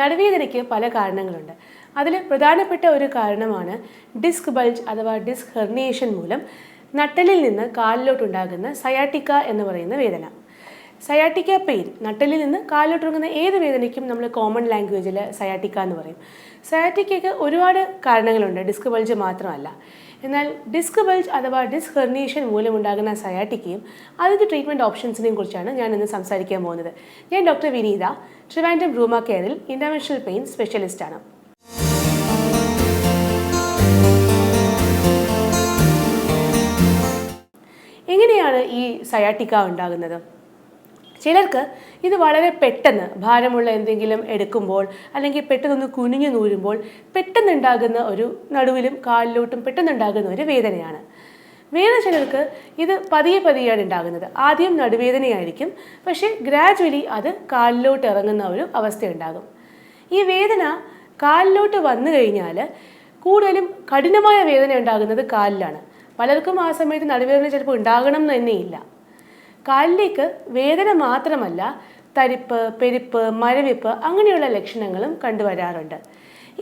നടുവേദനയ്ക്ക് പല കാരണങ്ങളുണ്ട്. അതിൽ പ്രധാനപ്പെട്ട ഒരു കാരണമാണ് ഡിസ്ക് ബൾജ് അഥവാ ഡിസ്ക് ഹെർണിയേഷൻ മൂലം നട്ടലിൽ നിന്ന് കാലിലോട്ടുണ്ടാകുന്ന സയാറ്റിക്ക എന്ന് പറയുന്ന വേദന. സയാറ്റിക്ക പെയിൻ, നട്ടലിൽ നിന്ന് കാലിലോട്ടിറങ്ങുന്ന ഏത് വേദനയ്ക്കും നമ്മൾ കോമൺ ലാംഗ്വേജിൽ സയാറ്റിക്ക എന്ന് പറയും. സയാറ്റിക്കയ്ക്ക് ഒരുപാട് കാരണങ്ങളുണ്ട്, ഡിസ്ക് ബൾജ് മാത്രമല്ല. എന്നാൽ ഡിസ്ക് ബൾജ് അഥവാ ഡിസ്ക് ഹെർണിയേഷൻ മൂലമുണ്ടാകുന്ന സയാറ്റിക്കയും അതിൻ്റെ ട്രീറ്റ്മെൻറ്റ് ഓപ്ഷൻസിനെയും കുറിച്ചാണ് ഞാൻ ഇന്ന് സംസാരിക്കാൻ പോകുന്നത്. ഞാൻ ഡോക്ടർ വിനീത, ട്രിവാൻഡ്രം റൂമ കെയറിൽ ഇൻ്റർവെൻഷണൽ പെയിൻ സ്പെഷ്യലിസ്റ്റാണ്. എങ്ങനെയാണ് ഈ സയാറ്റിക്ക ഉണ്ടാകുന്നത്? ചിലർക്ക് ഇത് വളരെ പെട്ടെന്ന് ഭാരമുള്ള എന്തെങ്കിലും എടുക്കുമ്പോൾ അല്ലെങ്കിൽ പെട്ടെന്നൊന്ന് കുനിഞ്ഞു നൂരുമ്പോൾ പെട്ടെന്നുണ്ടാകുന്ന ഒരു നടുവിലും കാലിലോട്ടും പെട്ടെന്നുണ്ടാകുന്ന ഒരു വേദനയാണ്. വേറെ ചിലർക്ക് ഇത് പതിയെയാണ് ഉണ്ടാകുന്നത്. ആദ്യം നടുവേദനയായിരിക്കും, പക്ഷേ ഗ്രാജുവലി അത് കാലിലോട്ട് ഇറങ്ങുന്ന ഒരു അവസ്ഥയുണ്ടാകും. ഈ വേദന കാലിലോട്ട് വന്നു കഴിഞ്ഞാൽ കൂടുതലും കഠിനമായ വേദന ഉണ്ടാകുന്നത് കാലിലാണ്. പലർക്കും ആ സമയത്ത് നടുവേദന ചിലപ്പോൾ ഉണ്ടാകണം എന്ന് തന്നെയില്ല. കാലിലേക്ക് വേദന മാത്രമല്ല, തരിപ്പ്, പെരുപ്പ്, മരവിപ്പ് അങ്ങനെയുള്ള ലക്ഷണങ്ങളും കണ്ടുവരാറുണ്ട്.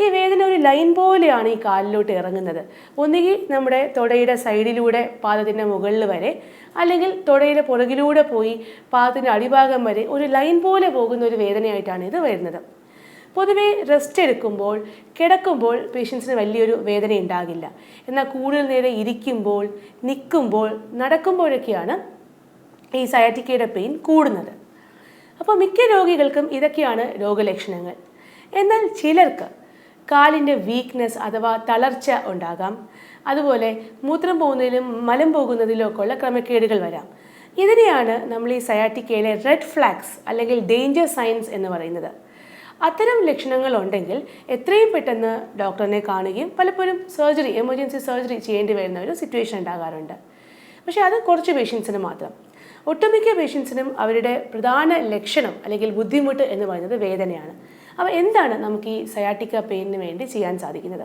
ഈ വേദന ഒരു ലൈൻ പോലെയാണ് ഈ കാലിലോട്ട് ഇറങ്ങുന്നത്. ഒന്നുകിൽ നമ്മുടെ തുടയുടെ സൈഡിലൂടെ പാദത്തിൻ്റെ മുകളിൽ വരെ, അല്ലെങ്കിൽ തുടയുടെ പുറകിലൂടെ പോയി പാദത്തിൻ്റെ അടിഭാഗം വരെ ഒരു ലൈൻ പോലെ പോകുന്ന ഒരു വേദനയായിട്ടാണ് ഇത് വരുന്നത്. പൊതുവേ റെസ്റ്റ് എടുക്കുമ്പോൾ, കിടക്കുമ്പോൾ പേഷ്യൻസിന് വലിയൊരു വേദന ഉണ്ടാകില്ല. എന്നാൽ കൂടുതൽ നേരം ഇരിക്കുമ്പോൾ, നിൽക്കുമ്പോൾ, നടക്കുമ്പോഴൊക്കെയാണ് ഈ സയാറ്റിക്കയുടെ പെയിൻ കൂടുന്നത്. അപ്പോൾ മിക്ക രോഗികൾക്കും ഇതൊക്കെയാണ് രോഗലക്ഷണങ്ങൾ. എന്നാൽ ചിലർക്ക് കാലിൻ്റെ വീക്ക്നെസ് അഥവാ തളർച്ച ഉണ്ടാകാം. അതുപോലെ മൂത്രം പോകുന്നതിലും മലം പോകുന്നതിലും ഒക്കെ ഉള്ള ക്രമക്കേടുകൾ വരാം. ഇതിനെയാണ് നമ്മൾ ഈ സയാറ്റിക്കയിലെ റെഡ് ഫ്ലാഗ്സ് അല്ലെങ്കിൽ ഡേഞ്ചർ സൈൻസ് എന്ന് പറയുന്നത്. അത്തരം ലക്ഷണങ്ങൾ ഉണ്ടെങ്കിൽ എത്രയും പെട്ടെന്ന് ഡോക്ടറിനെ കാണുകയും പലപ്പോഴും എമർജൻസി സർജറി ചെയ്യേണ്ടി വരുന്ന ഒരു സിറ്റുവേഷൻ ഉണ്ടാകാറുണ്ട്. പക്ഷേ അത് കുറച്ച് പേഷ്യൻസിന് മാത്രം. ഒട്ടുമിക്ക പേഷ്യൻസിനും അവരുടെ പ്രധാന ലക്ഷണം അല്ലെങ്കിൽ ബുദ്ധിമുട്ട് എന്ന് പറയുന്നത് വേദനയാണ്. അപ്പോൾ എന്താണ് നമുക്ക് ഈ സയാറ്റിക്ക പെയിനിന് വേണ്ടി ചെയ്യാൻ സാധിക്കുന്നത്?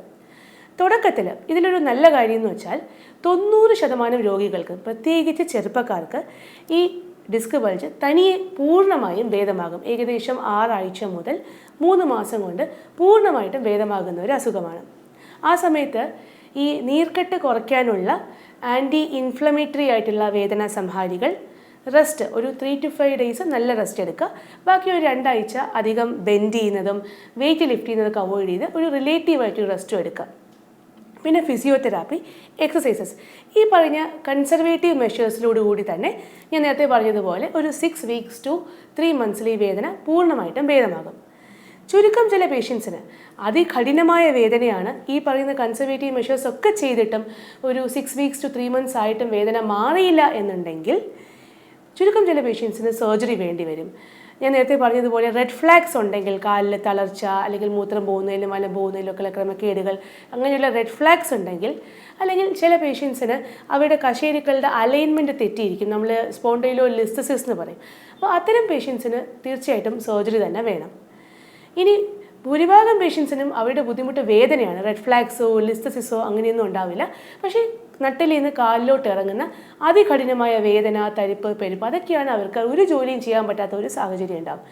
തുടക്കത്തിൽ ഇതിലൊരു നല്ല കാര്യം എന്ന് വെച്ചാൽ 90% രോഗികൾക്ക്, പ്രത്യേകിച്ച് ചെറുപ്പക്കാർക്ക്, ഈ ഡിസ്ക് ബൾജ് തനിയെ പൂർണ്ണമായും ഭേദമാകും. ഏകദേശം 6 ആഴ്ച മുതൽ 3 മാസം കൊണ്ട് പൂർണ്ണമായിട്ടും ഭേദമാകുന്ന ഒരു അസുഖമാണ്. ആ സമയത്ത് ഈ നീർക്കെട്ട് കുറയ്ക്കാനുള്ള ആൻറ്റി ഇൻഫ്ലമേറ്ററി ആയിട്ടുള്ള വേദന സംഹാരികൾ, റെസ്റ്റ്, ഒരു 3 to 5 days നല്ല റെസ്റ്റ് എടുക്കുക. ബാക്കി ഒരു 2 ആഴ്ച അധികം ബെൻഡ് ചെയ്യുന്നതും വെയിറ്റ് ലിഫ്റ്റ് ചെയ്യുന്നതൊക്കെ അവോയ്ഡ് ചെയ്ത് ഒരു റിലേറ്റീവായിട്ട് റെസ്റ്റും എടുക്കുക. പിന്നെ ഫിസിയോതെറാപ്പി, എക്സസൈസസ്, ഈ പറഞ്ഞ കൺസർവേറ്റീവ് മെഷേഴ്സിലൂടെ തന്നെ ഞാൻ നേരത്തെ പറഞ്ഞതുപോലെ ഒരു 6 weeks to 3 months ഈ വേദന പൂർണ്ണമായിട്ടും ഭേദമാകും. ചുരുക്കം ചില പേഷ്യൻസിന് അതികഠിനമായ വേദനയാണ്. ഈ പറയുന്ന കൺസർവേറ്റീവ് മെഷേഴ്സ് ഒക്കെ ചെയ്തിട്ടും ഒരു 6 weeks to 3 months ആയിട്ടും വേദന മാറിയില്ല എന്നുണ്ടെങ്കിൽ ചുരുക്കം ചില പേഷ്യൻസിന് സർജറി വേണ്ടി വരും. ഞാൻ നേരത്തെ പറഞ്ഞതുപോലെ റെഡ് ഫ്ലാഗ്സ് ഉണ്ടെങ്കിൽ, കാലിൽ തളർച്ച അല്ലെങ്കിൽ മൂത്രം പോകുന്നതിലും മലം പോകുന്നതിലും ഒക്കെ ക്രമക്കേടുകൾ, അങ്ങനെയുള്ള റെഡ് ഫ്ലാഗ്സ് ഉണ്ടെങ്കിൽ, അല്ലെങ്കിൽ ചില പേഷ്യൻസിന് അവരുടെ കശേരുക്കളുടെ അലൈൻമെൻറ്റ് തെറ്റിയിരിക്കും, നമ്മൾ സ്പോണ്ടൈലോലിസ്തസിസ് എന്ന് പറയും. അപ്പോൾ അത്തരം പേഷ്യൻസിന് തീർച്ചയായിട്ടും സർജറി തന്നെ വേണം. ഇനി ഭൂരിഭാഗം പേഷ്യൻസിനും അവരുടെ ബുദ്ധിമുട്ട് വേദനയാണ്. റെഡ് ഫ്ലാഗ്സോ ലിസ്തസിസോ അങ്ങനെയൊന്നും ഉണ്ടാവില്ല. പക്ഷേ നട്ടലിൽ നിന്ന് കാലിലോട്ട് ഇറങ്ങുന്ന അതികഠിനമായ വേദന, തരിപ്പ്, പെരുപ്പ്, അതൊക്കെയാണ് അവർക്ക് ഒരു ജോലിയും ചെയ്യാൻ പറ്റാത്ത ഒരു സാഹചര്യം ഉണ്ടാകും.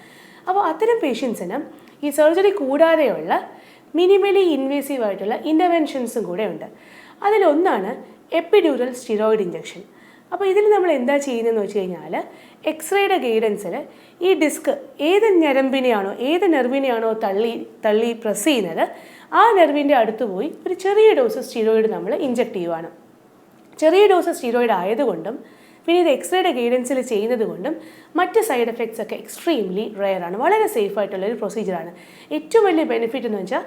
അപ്പോൾ അത്തരം പേഷ്യൻസിന് ഈ സർജറി കൂടാതെയുള്ള മിനിമലി ഇൻവേസീവ് ആയിട്ടുള്ള ഇൻ്റർവെൻഷൻസും കൂടെ ഉണ്ട്. അതിലൊന്നാണ് എപ്പിഡ്യൂറൽ സ്റ്റിറോയിഡ് ഇഞ്ചക്ഷൻ. അപ്പോൾ ഇതിൽ നമ്മൾ എന്താ ചെയ്യുന്നതെന്ന് വെച്ച് കഴിഞ്ഞാൽ, എക്സ്റേയുടെ ഗൈഡൻസിൽ ഈ ഡിസ്ക് ഏത് നെർവിനെയാണോ തള്ളി പ്രസ് ചെയ്യുന്നത്, ആ നെർവിൻ്റെ അടുത്ത് പോയി ഒരു ചെറിയ ഡോസ് സ്റ്റീറോയിഡ് നമ്മൾ ഇഞ്ചക്ട് ചെയ്യുവാണ്. ചെറിയ ഡോസ് സ്റ്റീറോയിഡ് ആയതുകൊണ്ടും പിന്നെ ഇത് എക്സ്റേയുടെ ഗൈഡൻസിൽ ചെയ്യുന്നത് കൊണ്ടും മറ്റ് സൈഡ് എഫക്ട്സ് ഒക്കെ എക്സ്ട്രീംലി റെയറാണ്. വളരെ സേഫ് ആയിട്ടുള്ളൊരു പ്രൊസീജിയറാണ്. ഏറ്റവും വലിയ ബെനിഫിറ്റ് എന്ന് വെച്ചാൽ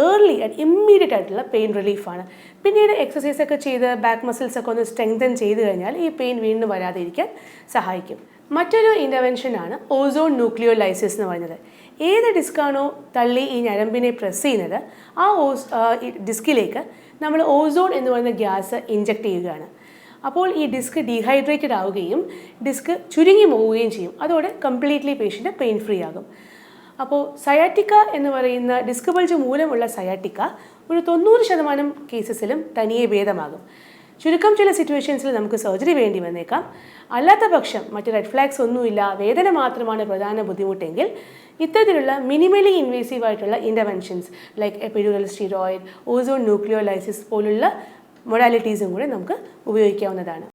ഏർലി ആൻഡ് ഇമ്മീഡിയറ്റ് ആയിട്ടുള്ള പെയിൻ റിലീഫാണ്. പിന്നീട് എക്സസൈസ് ഒക്കെ ചെയ്ത് ബാക്ക് മസിൽസ് ഒക്കെ ഒന്ന് സ്ട്രെങ്തൻ ചെയ്ത് കഴിഞ്ഞാൽ ഈ പെയിൻ വീണ്ടും വരാതിരിക്കാൻ സഹായിക്കും. മറ്റൊരു ഇൻ്റർവെൻഷനാണ് ഓസോൺ ന്യൂക്ലിയോലൈസിസ് എന്ന് പറയുന്നത്. ഏത് ഡിസ്കാണോ തള്ളി ഈ ഞരമ്പിനെ പ്രസ് ചെയ്യുന്നത്, ആ ഡിസ്കിലേക്ക് നമ്മൾ ഓസോൺ എന്ന് പറയുന്ന ഗ്യാസ് ഇഞ്ചക്ട് ചെയ്യുകയാണ്. അപ്പോൾ ഈ ഡിസ്ക് ഡീഹൈഡ്രേറ്റഡ് ആവുകയും ഡിസ്ക് ചുരുങ്ങി പോവുകയും ചെയ്യും. അതോടെ കംപ്ലീറ്റ്ലി പേഷ്യൻ്റ് പെയിൻ ഫ്രീ ആകും. അപ്പോൾ സയാറ്റിക്ക എന്ന് പറയുന്ന ഡിസ്ക് ബൾജ് മൂലമുള്ള സയാറ്റിക്ക ഒരു 90% കേസസിലും തനിയെ ഭേദമാകും. ചുരുക്കം ചില സിറ്റുവേഷൻസിൽ നമുക്ക് സർജറി വേണ്ടി വന്നേക്കാം. അല്ലാത്ത പക്ഷം മറ്റ് റെഡ് ഫ്ലാഗ്സ് ഒന്നുമില്ല, വേദന മാത്രമാണ് പ്രധാന ബുദ്ധിമുട്ടെങ്കിൽ ഇത്തരത്തിലുള്ള മിനിമലി ഇൻവേസീവ് ആയിട്ടുള്ള interventions like epidural steroid, ozone nucleolysis പോലുള്ള മൊഡാലിറ്റീസും കൂടെ നമുക്ക് ഉപയോഗിക്കാവുന്നതാണ്.